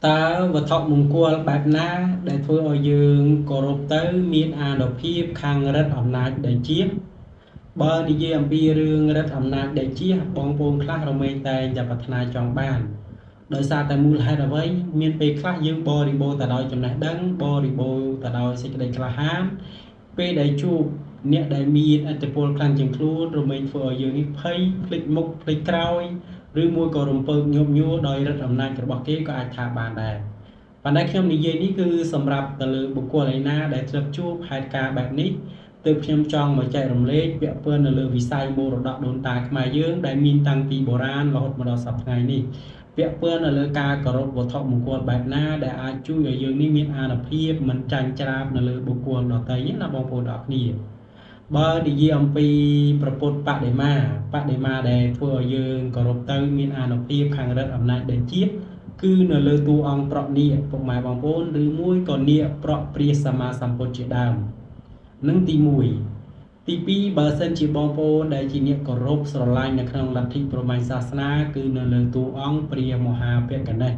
តើវត្ថុមង្គលបែបណាដែលធ្វើឲ្យយើងគោរពទៅមានអានុភាពខាងរដ្ឋអំណាចដែលជាបើនិយាយអំពីរឿងរដ្ឋអំណាចដែលជាបងប្អូនខ្លះរមែងតែងប្រាថ្នាចង់បានដោយសារតែមូលហេតុអ្វីមានពេលខ្លះយើងបរិបូរទៅដោយចំណេះដឹងបរិបូរទៅដោយសេចក្តីក្លាហានពេលដែលជួបអ្នកដែលមានឥទ្ធិពលខ្លាំងជាងខ្លួនរមែងធ្វើឲ្យយើងនេះភ័យភ្លេចមុខភ្លេចក្រោយឬមួយក៏រំពើកញាប់ញួរដោយរដ្ឋអំណាចរបស់គេក៏អាចថាបានដែរប៉ុន្តែខ្ញុំនិយាយនេះគឺសម្រាប់ទៅលើបុគ្គលឯណាដែលធ្លាប់ជួបហេតុការណ៍បែបនេះទើបខ្ញុំចង់មកចែករំលែកពាក់ព័ន្ធនៅលើវិស័យមរតកដូនតាខ្មែរយើងដែលមានតាំងពីបុរាណរហូតមកដល់សប្តាហ៍ថ្ងៃនេះពាក់ព័ន្ធនៅលើការគោរពវត្ថុមង្គលបែបណាដែលអាចជួយឲ្យយើងនេះមានអានុភាពមិនចាញ់ច្រាបនៅលើបុគ្គលដទៃណាបងប្អូនទាំងអស់គ្នាបើនិយាយអំពីប្រពុតបដិមាដែលធ្វើឲ្យយើងគោរពទៅមានអានុភាពខាងរដ្ឋអំណាចដែលជាគឺនៅលើតួអង្គប្រក់នាគពុកម៉ែបងប្អូនឬមួយក៏នាគប្រក់ព្រះសម្មាសម្ពុទ្ធជាដើមនឹងទី1ទី2បើសិនជាបងប្អូនដែលជាអ្នកគោរពស្រឡាញ់នៅក្នុងលទ្ធិព្រហ្មញ្ញសាសនាគឺនៅលើតួអង្គព្រះមហាភក្តេស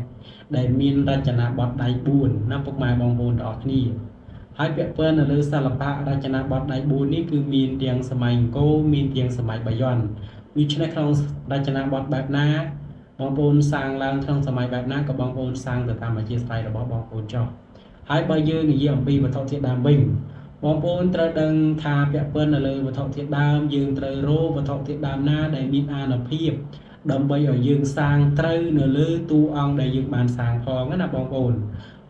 ដែលមានរចនាបថដៃ4ណាពុកម៉ែបងប្អូនទាំងអស់គ្នាហើយពាក់ព័ន្ធនៅលើសិល្បៈរចនាបថដៃ4នេះគឺមានទាំងសម័យអង្គរមានទាំងសម័យបាយ័នដូច្នេះក្នុងរចនាបថបែបណាបងប្អូនសាងឡើងក្នុងសម័យបែបណាក៏បងប្អូនសាងទៅតាមអធិស្ឋានរបស់បងប្អូនចុះហើយបើយើងនិយាយអំពីវត្ថុធាតុដើមវិញបងប្អូនត្រូវដឹងថាពាក់ព័ន្ធនៅលើវត្ថុធាតុដើមយើងត្រូវរកវត្ថុធាតុដើមណាដែលមានអានុភាពដើម្បីឲ្យយើងសាងត្រូវនៅលើតួអង្គដែលយើងបានសាងផងណាបងប្អូន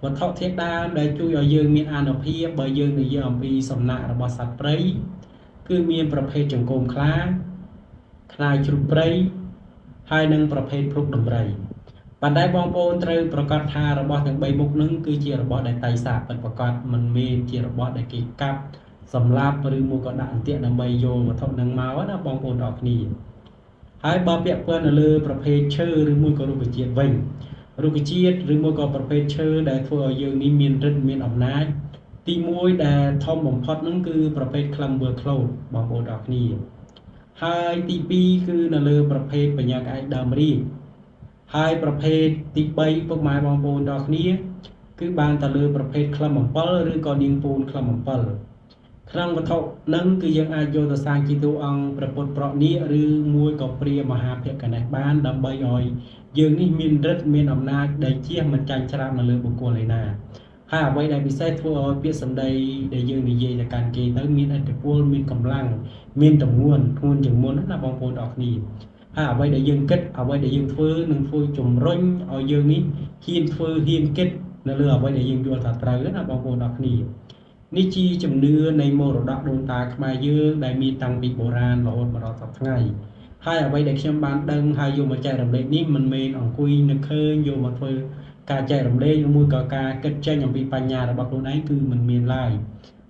វត្ថុធាតុដើមដែលជួយឲ្យយើងមានអានុភាពបើយើងនិយាយអំពីសំណាក់របស់សត្វព្រៃគឺមានប្រភេទចង្កូមខ្លាខ្លាជ្រូកព្រៃហើយនិងប្រភេទភ្លុកដំរីប៉ុន្តែបងប្អូនត្រូវប្រកាសថារបស់ទាំង3មុខនឹងគឺជារបស់ដែលតៃសាពិតប្រាកដមិនមែនជារបស់ដែលគេកាប់សម្លាប់ឬមួយក៏ដាក់អន្ទាក់ដើម្បីយកវត្ថុនឹងមកណាបងប្អូនទាំងអស់គ្នាហើយបើពាក់ព័ន្ធនៅលើប្រភេទឈើឬមួយក៏រុក្ខជាតិវិញរុក្ខជាតិឬមួយក៏ប្រភេទឈើដែលធ្វើឲ្យយើងនេះមានឫទ្ធិមានអំណាចទី1ដែលធំបំផុតនឹងគឺប្រភេទក្លឹមវើក្លូតបងប្អូនទាំងអស់គ្នាហើយទី2គឺនៅលើប្រភេទបញ្ញាក្អែកដើមរៀងហើយប្រភេទទី3ពុកម៉ែបងប្អូនទាំងអស់គ្នាគឺបានទៅលើប្រភេទក្លឹមអំពិលឬក៏នាងពូនក្លឹមអំពិលក្នុងវត្ថុនឹងគឺយើងអាចយកទៅសាងជាតួអង្គព្រះពុទ្ធប្រក់នាគឬមួយក៏ព្រះមហាភក្តេសបានដើម្បីឲ្យយើងនេះមានឫទ្ធិមានអំណាចដែលជាមិនចាញ់ច្រាបនៅលើបុគ្គលឯណាហើយអ្វីដែលពិសេសធ្វើឲ្យពាក្យសម្ដីដែលយើងនិយាយទៅកាន់គេទៅមានឥទ្ធិពលមានកម្លាំងមានទម្ងន់ធ្ងន់ជាងមុនណាបងប្អូនទាំងអស់គ្នាហើយអ្វីដែលយើងគិតអ្វីដែលយើងធ្វើនឹងធ្វើជំរុញឲ្យយើងនេះហ៊ានធ្វើហ៊ានគិតនៅលើអ្វីដែលយើងយល់ថាត្រូវណាបងប្អូនទាំងអស់គ្នានេះជាជំនឿនៃមរតកដូនតាខ្មែរយើងដែលមានតាំងពីបុរាណរហូតមកដល់សព្វថ្ងៃហើយអ្វីដែលខ្ញុំបានដឹងហើយយកមកចែករំលែកនេះមិនមែនអង្គុយនឹកឃើញយកមកធ្វើការចែករំលែកឬមួយក៏ការគិតចេញអំពីបញ្ញារបស់ខ្លួនឯងគឺមិនមានឡើយ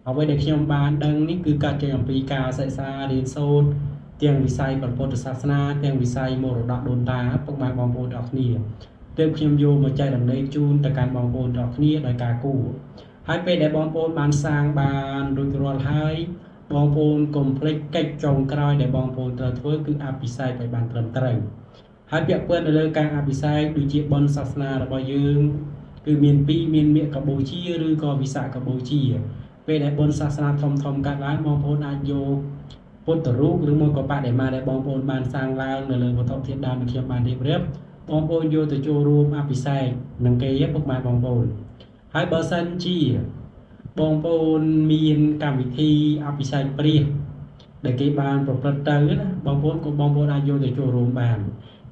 អ្វីដែលខ្ញុំបានដឹងនេះគឺការចេញអំពីការសិក្សារៀនសូត្រទាំងវិស័យព្រះពុទ្ធសាសនាទាំងវិស័យមរតកដូនតាពុកម៉ែបងប្អូនទាំងអស់គ្នាទើបខ្ញុំយកមកចែករំលែកជូនទៅកាន់បងប្អូនទាំងអស់គ្នាដោយការគូហើយពេលដែលបងប្អូនបានសាងបានរួចរាល់ហើយបងប្អូនកុំភ្លេចកិច្ចចុងក្រោយដែលបងប្អូនត្រូវធ្វើគឺអភិសេកឲ្យបានត្រឹមត្រូវហើយពាក់ព័ន្ធនៅលើការអភិសេកដូចជាបុណ្យសាសនារបស់យើងគឺមាន2មានមាឃបូជាឬក៏វិសាខបូជាពេលដែលបុណ្យសាសនាធំកើតឡើងបងប្អូនអាចយកពុទ្ធរូបឬមួយក៏បដិមាដែលបងប្អូនបានសាងឡើងនៅលើវត្ថុធាតុដើមដែលខ្ញុំបានរៀបរាប់បងប្អូនយកទៅចូលរួមអភិសេកនឹងគេពុកម៉ែបងប្អូនហើយបើសិនជាបងប្អូនមានកម្មវិធីអភិសេកព្រះដែលគេបានប្រព្រឹត្តទៅណាបងប្អូនក៏បងប្អូនអាចយកទៅចូលរួមបាន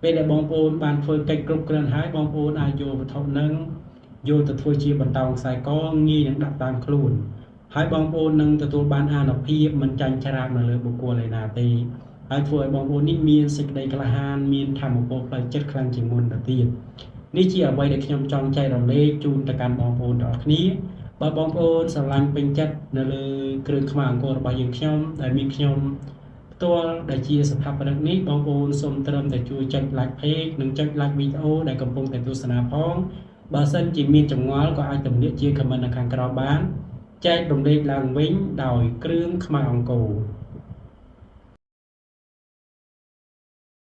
ពេលដែលបងប្អូនបានធ្វើកិច្ចគ្រប់គ្រាន់ហើយបងប្អូនអាចយកវត្ថុនឹងយកទៅធ្វើជាបន្តោងខ្សែកងាយនឹងដាក់តាមខ្លួនហើយបងប្អូននឹងទទួលបានអានុភាពមិនចាញ់ច្រាបនៅលើបុគ្គលឯណាទេហើយធ្វើឲ្យបងប្អូននេះមានសេចក្តីក្លាហានមានធម៌ពលផ្លូវចិត្តខ្លាំងជាងមុនទៅទៀតនេះជាអ្វីដែលខ្ញុំចង់ចែករំលែកជូនទៅកាន់បងប្អូនទាំងអស់គ្នាបើបងប្អូនស្រឡាញ់ពេញចិត្តនៅលើគ្រឿងខ្មុំអង្គររបស់យើងខ្ញុំដែលមានខ្ញុំផ្ទាល់ដែលជាស្ថាបនិកនេះបងប្អូនសូមត្រឹមតែជួយចុច like page និងចុច like វីដេអូដែលកំពុងតែទស្សនាផងបើសិនជាមានចម្ងល់ក៏អាចទំនាក់ជា comment នៅខាងក្រោមបានចែករំលែកឡើងវិញដោយគ្រឿងខ្មុំអង្គរ